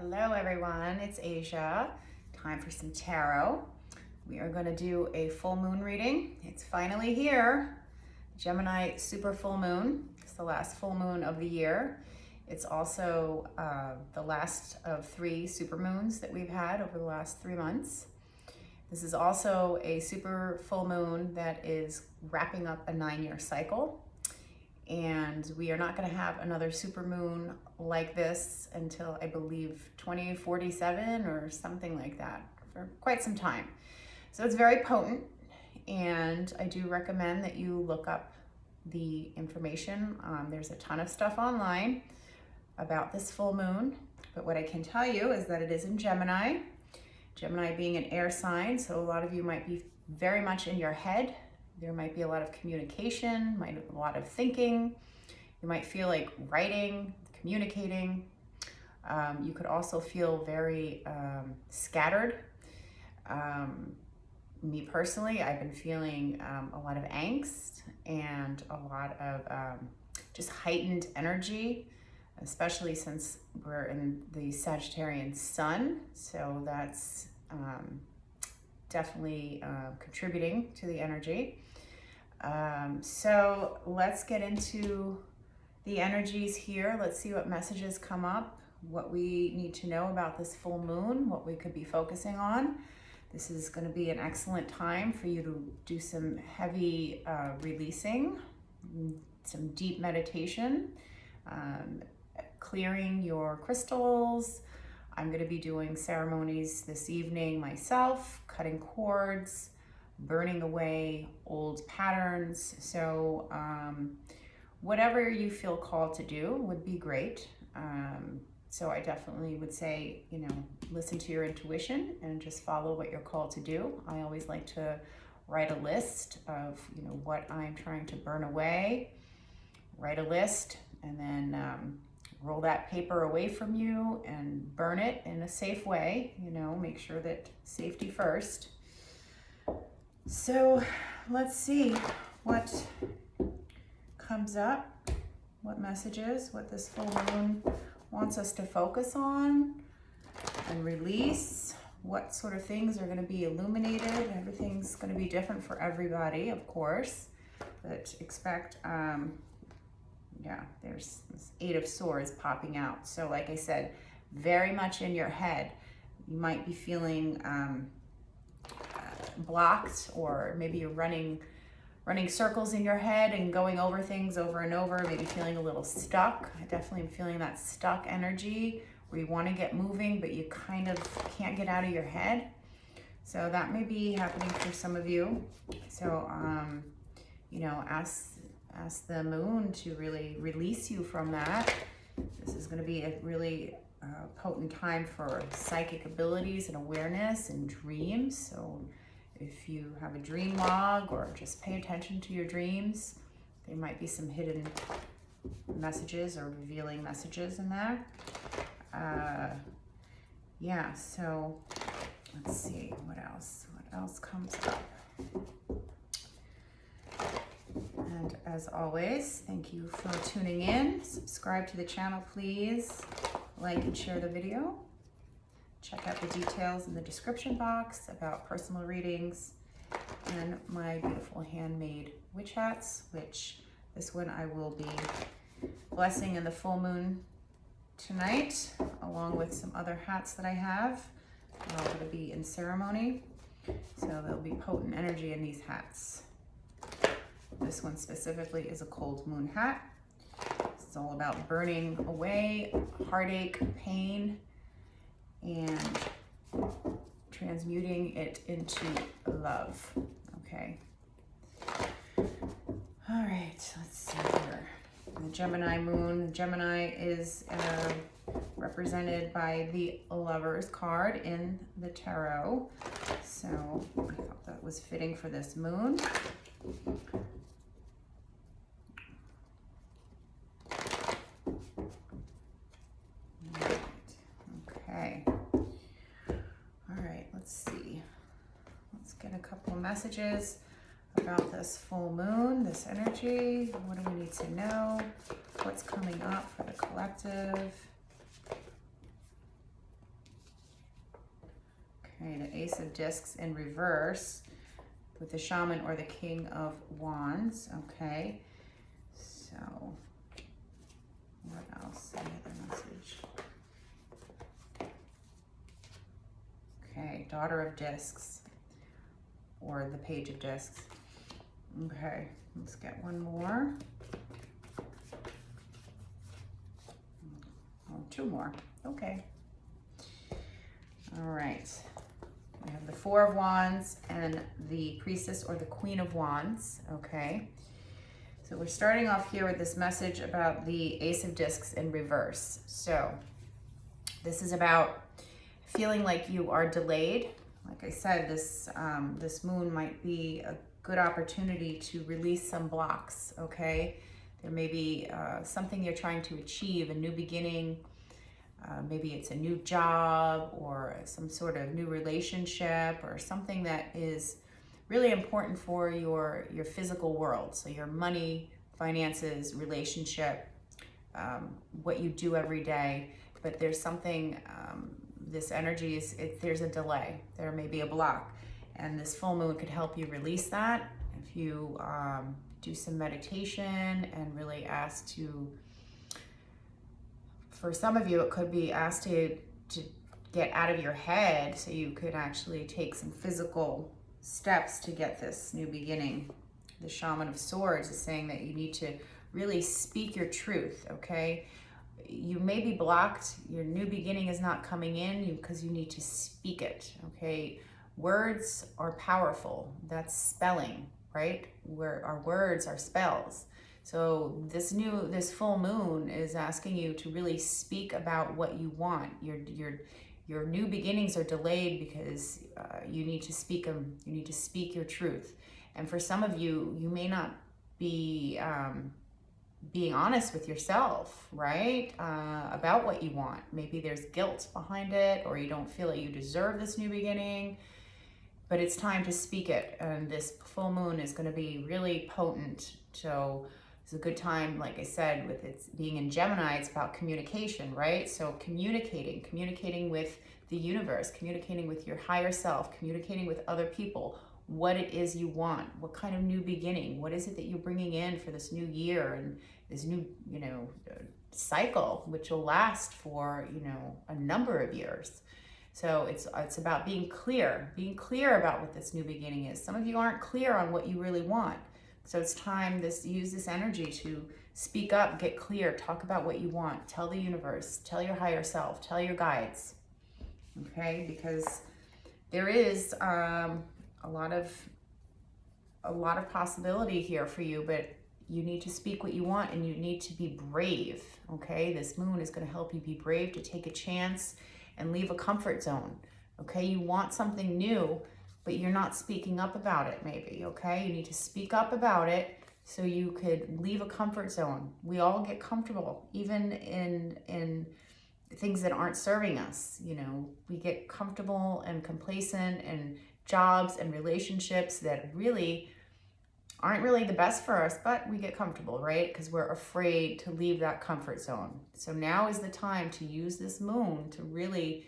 Hello everyone, it's Asia. Time for some tarot. We are going to do a full moon reading. It's finally here. Gemini super full moon. It's the last full moon of the year. It's also the last of 3 super moons that we've had over the last 3 months. This is also a super full moon that is wrapping up a 9-year cycle. And we are not going to have another super moon like this until I believe 2047 or something like that, for quite some time. So it's very potent, and I do recommend that you look up the information. There's a ton of stuff online about this full moon, but what I can tell you is that it is in Gemini. Gemini being an air sign, so a lot of you might be very much in your head. There might be a lot of communication, a lot of thinking. You might feel like writing, communicating. You could also feel very scattered. Me personally, I've been feeling a lot of angst and a lot of just heightened energy, especially since we're in the Sagittarian sun. So that's definitely contributing to the energy. So let's get into the energies here. Let's see what messages come up, what we need to know about this full moon, what we could be focusing on. This is going to be an excellent time for you to do some heavy releasing, some deep meditation, clearing your crystals. I'm going to be doing ceremonies this evening myself, cutting cords, burning away old patterns. So whatever you feel called to do would be great. So I definitely would say, listen to your intuition and just follow what you're called to do. I always like to write a list of, what I'm trying to burn away, write a list, and then roll that paper away from you and burn it in a safe way, make sure that safety first. So let's see what comes up, what messages, what this full moon wants us to focus on and release, what sort of things are going to be illuminated. Everything's going to be different for everybody, of course, but expect, there's this 8 of Swords popping out. So like I said, very much in your head. You might be feeling blocked, or maybe you're running circles in your head and going over things over and over, maybe feeling a little stuck. I definitely am feeling that stuck energy where you want to get moving, but you kind of can't get out of your head. So that may be happening for some of you. So, ask the moon to really release you from that. This is going to be a really potent time for psychic abilities and awareness and dreams. So if you have a dream log, or just pay attention to your dreams, there might be some hidden messages or revealing messages in there. So let's see what else comes up. And as always, thank you for tuning in. Subscribe to the channel, please. Like and share the video. Check out the details in the description box about personal readings and my beautiful handmade witch hats, which this one I will be blessing in the full moon tonight, along with some other hats that I have. They're all going to be in ceremony, so there'll be potent energy in these hats. This one specifically is a cold moon hat. It's all about burning away heartache, pain, and transmuting it into love. Okay. All right, let's see here. The Gemini moon. Gemini is represented by the Lovers card in the tarot. So I thought that was fitting for this moon. Messages about this full moon, this energy. What do we need to know? What's coming up for the collective? Okay, the Ace of Discs in reverse with the Shaman or the King of Wands. Okay, so what else? Any other message? Okay, Daughter of Discs or the Page of Discs. Okay, let's get one more. Oh, two more. Okay. All right. We have the Four of Wands and the Priestess or the Queen of Wands. Okay. So we're starting off here with this message about the Ace of Discs in reverse. So this is about feeling like you are delayed. Like I said, this moon might be a good opportunity to release some blocks, okay? There may be something you're trying to achieve, a new beginning. Maybe it's a new job or some sort of new relationship or something that is really important for your physical world. So your money, finances, relationship, what you do every day. But there's something, this energy is, there's a delay. There may be a block. And this full moon could help you release that. If you do some meditation and really ask to, for some of you, it could be asked to get out of your head so you could actually take some physical steps to get this new beginning. The Shaman of Swords is saying that you need to really speak your truth, okay? You may be blocked. Your new beginning is not coming in because you need to speak it, okay? Words are powerful. That's spelling, right? Where our words are spells. So this full moon is asking you to really speak about what you want. Your new beginnings are delayed because you need to speak them. You need to speak your truth. And for some of you, you may not be being honest with yourself, right? About what you want. Maybe there's guilt behind it, or you don't feel that you deserve this new beginning. But it's time to speak it. And this full moon is going to be really potent. So it's a good time, like I said, with it being in Gemini, it's about communication, right? So communicating with the universe, communicating with your higher self, communicating with other people, what it is you want, what kind of new beginning, what is it that you're bringing in for this new year and this new, cycle, which will last for, a number of years. So it's about being clear about what this new beginning is. Some of you aren't clear on what you really want. So it's time use this energy to speak up, get clear, talk about what you want, tell the universe, tell your higher self, tell your guides, okay? Because there is a lot of possibility here for you, but you need to speak what you want and you need to be brave, okay? This moon is going to help you be brave to take a chance and leave a comfort zone, okay? You want something new, but you're not speaking up about it maybe, okay? You need to speak up about it so you could leave a comfort zone. We all get comfortable, even in things that aren't serving us, we get comfortable and complacent in jobs and relationships that aren't really the best for us, but we get comfortable, right? Because we're afraid to leave that comfort zone. So now is the time to use this moon to really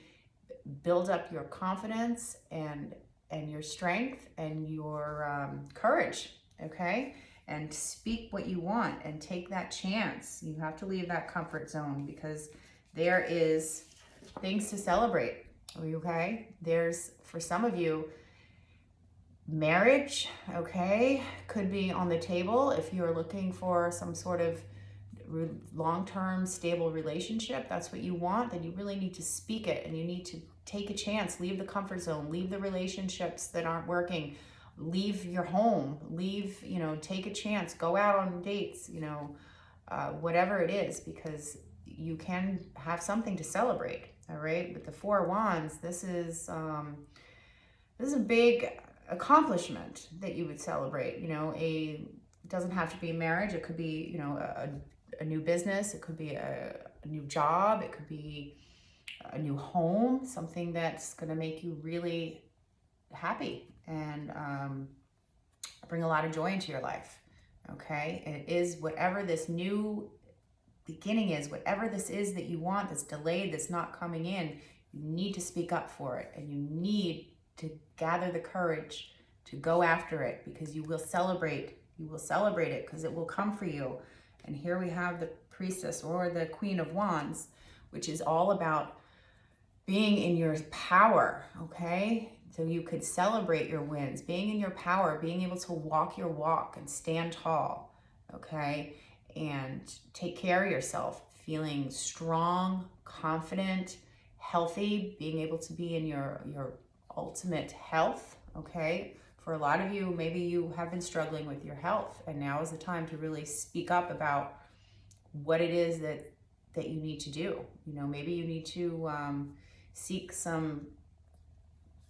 build up your confidence and your strength and your courage, okay? And speak what you want and take that chance. You have to leave that comfort zone because there is things to celebrate, okay? There's, for some of you, marriage, okay, could be on the table if you're looking for some sort of long-term stable relationship. That's what you want, then you really need to speak it and you need to take a chance, leave the comfort zone, leave the relationships that aren't working, leave your home, take a chance, go out on dates, whatever it is, because you can have something to celebrate, all right? With the Four of Wands, this is a big accomplishment that you would celebrate. It doesn't have to be marriage. It could be, a new business. It could be a new job. It could be a new home, something that's going to make you really happy and bring a lot of joy into your life. Okay. It is whatever this new beginning is, whatever this is that you want, that's delayed, that's not coming in, you need to speak up for it and you need to gather the courage to go after it, because you will celebrate. You will celebrate it because it will come for you. And here we have the Priestess, or the Queen of Wands, which is all about being in your power, okay? So you could celebrate your wins, being in your power, being able to walk your walk and stand tall, okay? And take care of yourself, feeling strong, confident, healthy, being able to be in your ultimate health, okay? For a lot of you, maybe you have been struggling with your health, and now is the time to really speak up about what it is that you need to do. You know, maybe you need to seek some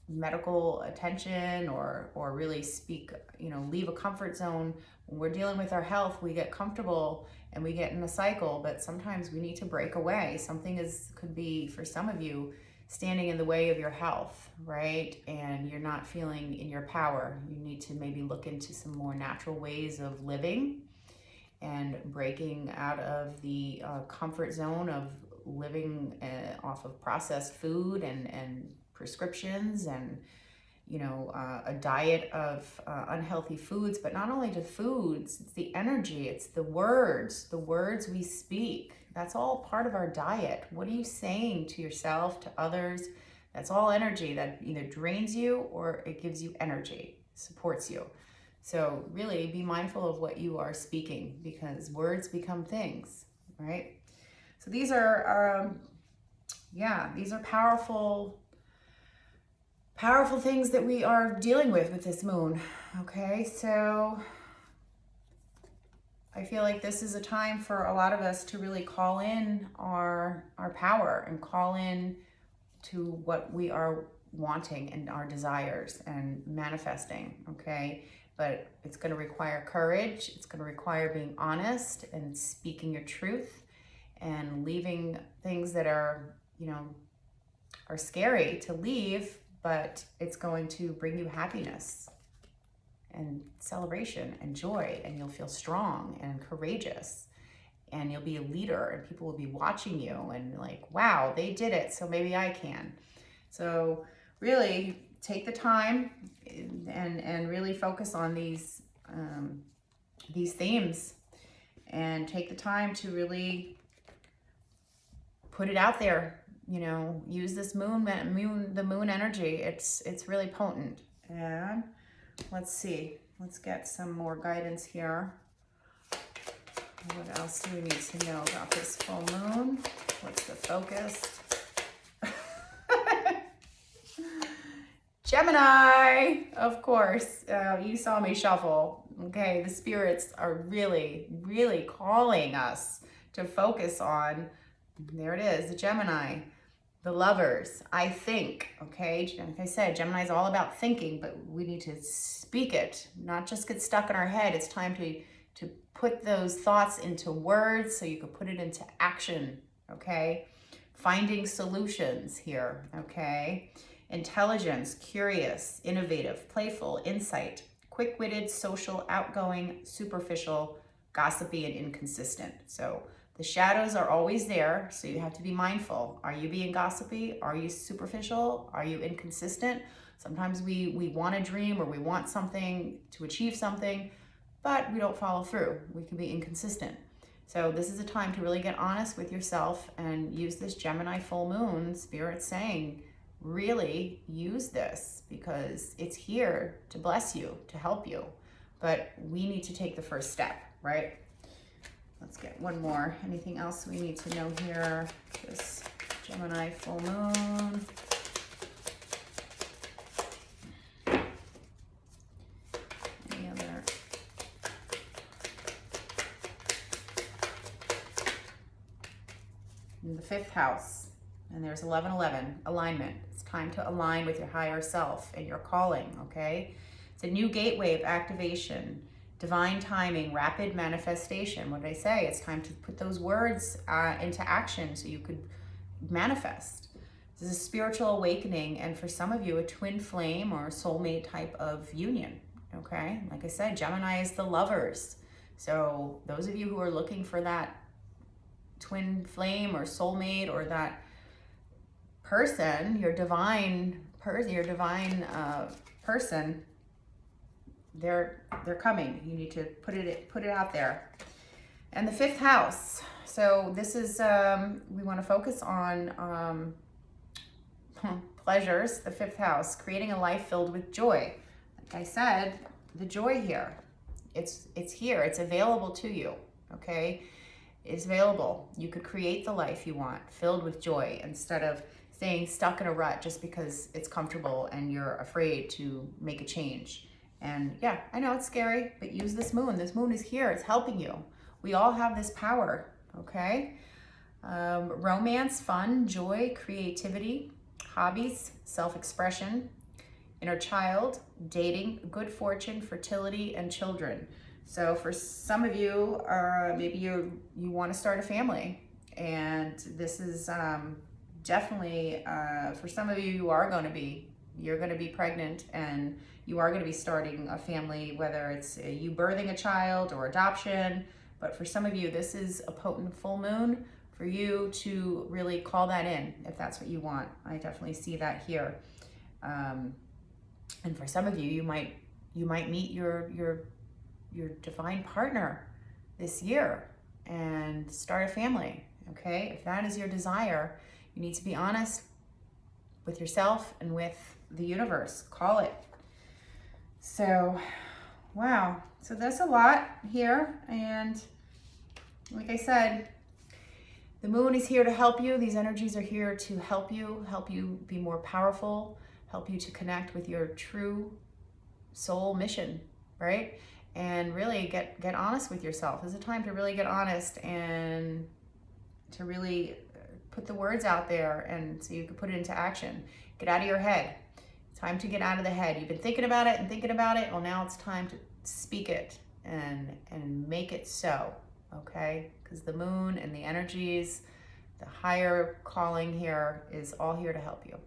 medical attention, or really speak, you know, leave a comfort zone. When we're dealing with our health, we get comfortable and we get in a cycle, but sometimes we need to break away. Something could be, for some of you, standing in the way of your health, right? And you're not feeling in your power. You need to maybe look into some more natural ways of living and breaking out of the comfort zone of living off of processed food and prescriptions, and you know, a diet of unhealthy foods. But not only the foods, it's the energy, it's the words we speak. That's all part of our diet. What are you saying to yourself, to others? That's all energy that either drains you or it gives you energy, supports you. So really be mindful of what you are speaking, because words become things, right? So these are, these are powerful things that we are dealing with this moon, okay? So I feel like this is a time for a lot of us to really call in our power, and call in to what we are wanting and our desires and manifesting, okay? But it's going to require courage. It's going to require being honest and speaking your truth, and leaving things that are, you know, are scary to leave, but it's going to bring you happiness and celebration and joy, and you'll feel strong and courageous, and you'll be a leader, and people will be watching you and like, wow, they did it, so maybe I can. So really take the time and really focus on these themes, and take the time to really put it out there. You know, use this the moon energy. It's really potent. And let's see, let's get some more guidance here. What else do we need to know about this full moon? What's the focus? Gemini, of course. You saw me shuffle. Okay, the spirits are really, really calling us to focus on, there it is, the Gemini, the lovers. I think, okay? Like I said, Gemini is all about thinking, but we need to speak it, not just get stuck in our head. It's time to put those thoughts into words so you can put it into action, okay? Finding solutions here, okay? Intelligence, curious, innovative, playful, insight, quick-witted, social, outgoing, superficial, gossipy, and inconsistent. So the shadows are always there, so you have to be mindful. Are you being gossipy? Are you superficial? Are you inconsistent? Sometimes we want a dream, or we want something to achieve something, but we don't follow through. We can be inconsistent. So this is a time to really get honest with yourself and use this Gemini full moon. Spirit saying, really use this, because it's here to bless you, to help you. But we need to take the first step, right? Let's get one more. Anything else we need to know here? This Gemini full moon. Any other? In the 5th house, and there's 1111, alignment. It's time to align with your higher self and your calling, okay? It's a new gateway of activation, divine timing, rapid manifestation. What did I say? It's time to put those words into action so you could manifest. This is a spiritual awakening, and for some of you, a twin flame or soulmate type of union, okay? Like I said, Gemini is the lovers. So those of you who are looking for that twin flame or soulmate, or that person, your divine your divine person, they're coming. You need to put it out there. And the 5th house. So this is we want to focus on pleasures. The 5th house, creating a life filled with joy. Like I said, the joy here, it's here. It's available to you. Okay, it's available. You could create the life you want, filled with joy, instead of staying stuck in a rut just because it's comfortable and you're afraid to make a change. And yeah, I know it's scary, but use this moon. This moon is here. It's helping you. We all have this power, okay? Romance, fun, joy, creativity, hobbies, self-expression, inner child, dating, good fortune, fertility, and children. So for some of you, maybe you want to start a family, and this is definitely for some of you, you're going to be pregnant, and you are going to be starting a family, whether it's you birthing a child or adoption. But for some of you, this is a potent full moon for you to really call that in, if that's what you want. I definitely see that here. And for some of you, you might meet your divine partner this year and start a family. Okay, if that is your desire, you need to be honest with yourself and with the universe. Call it. So, wow. So that's a lot here. And like I said, the moon is here to help you. These energies are here to help you be more powerful, help you to connect with your true soul mission, right? And really get honest with yourself. This is a time to really get honest and to really put the words out there, and so you can put it into action. Get out of your head. Time to get out of the head. You've been thinking about it and thinking about it. Well, now it's time to speak it and make it so, okay? Because the moon and the energies, the higher calling here is all here to help you.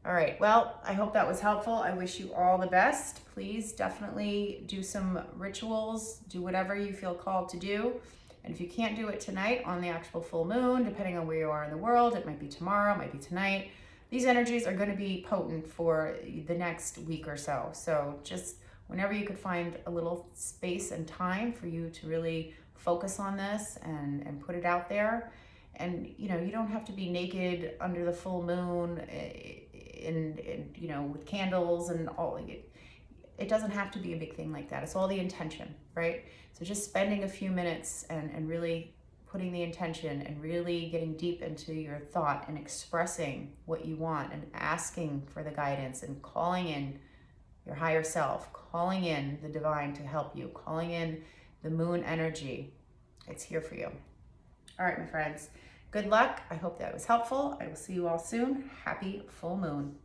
All right, well, I hope that was helpful. I wish you all the best. Please definitely do some rituals, do whatever you feel called to do. And if you can't do it tonight on the actual full moon, depending on where you are in the world, it might be tomorrow, it might be tonight. These energies are going to be potent for the next week or so. So just whenever you could find a little space and time for you to really focus on this and put it out there. And, you know, you don't have to be naked under the full moon in you know, with candles and all. It doesn't have to be a big thing like that. It's all the intention, right? So just spending a few minutes and really putting the intention and really getting deep into your thought and expressing what you want and asking for the guidance and calling in your higher self, calling in the divine to help you, calling in the moon energy. It's here for you. All right, my friends, good luck. I hope that was helpful. I will see you all soon. Happy full moon.